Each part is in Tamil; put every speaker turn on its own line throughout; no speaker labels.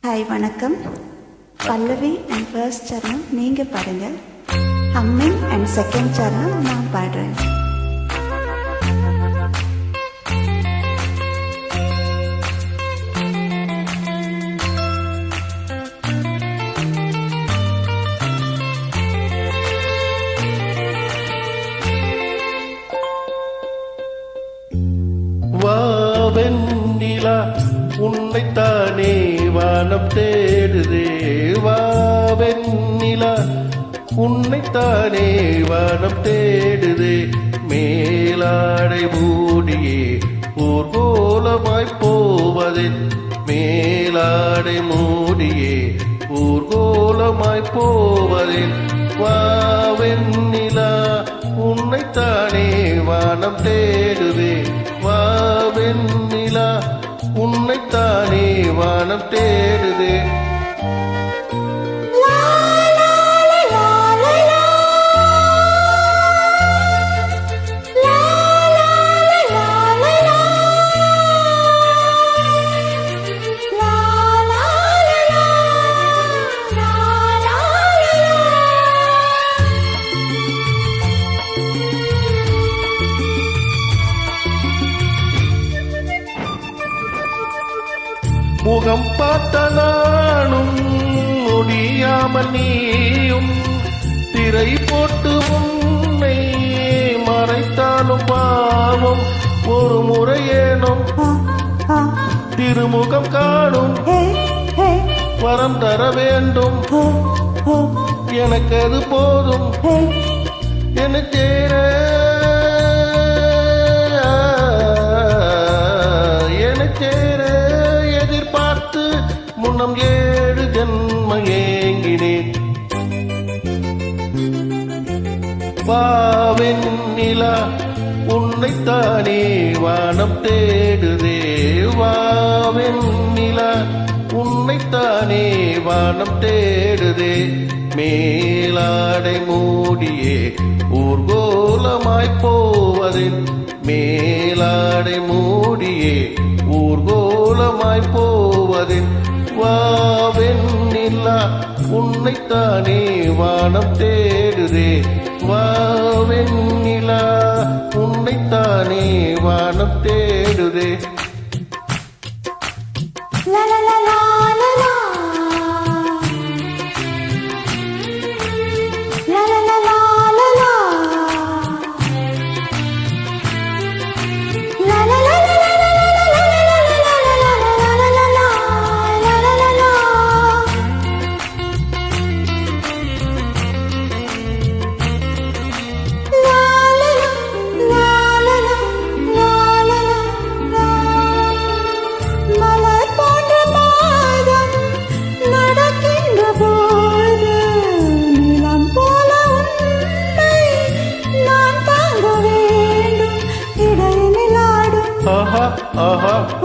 ஹாய் வணக்கம். பல்லவி அண்ட் ஃபர்ஸ்ட் சரணம் நீங்கள் பாடுங்க. ஹம்மிங் அண்ட் செகண்ட் சரணம் நான் பாடுறேன்.
வாவெண்ணிலா உன்னைத்தானே வானம் தேடுதே. வாவெண்ணிலா உன்னைத்தானே வானம் தேடுதே. மேலாடை மூடியே ஊர்கோலமாய் போவதே. மேலாடை மூடியே ஊர்கோலமாய் போவதே. வாவெண்ணிலா உன்னைத்தானே வானம் தேடுதே. வாவெண்ணிலா உன்னைத்தானே வானம் தேடுதே. முகம் பார்த்த நானும் முடியாமல் நீயும் திரை போட்டு உன்னை மறைத்தாலும் பாவம். ஒரு முறையேனும் திருமுகம் காணும் வரம் தர வேண்டும். எனக்கு அது போதும். எனக்கு முன்னம் 7 ஜென்ம ஏங்கினேன். வாவெண்ணிலா உன்னைத்தானே வானம் தேடுதே. வாவெண்ணிலா உன்னைத்தானே வானம் தேடுதே. மேலாடை மூடியே ஊர்கோலமாய் போவதின். மேலாடை மூடியே ஊர்கோலமாய் போவதின். வாவெண்ணிலா உன்னைத்தானே வானம் தேடுதே. வாவெண்ணிலா உன்னைத்தானே வானம் தேடுதே.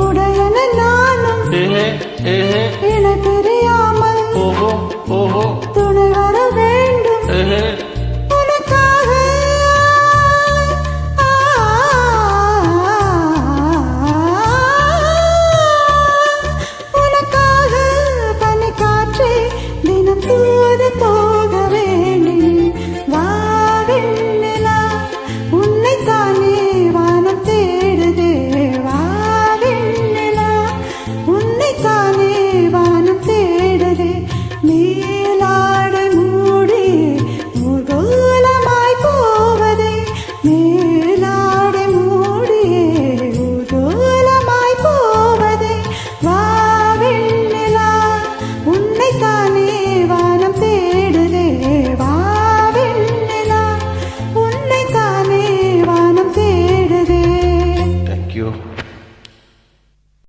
உடையன நானும் என தெரியாமல் துணை வர வேண்டும்.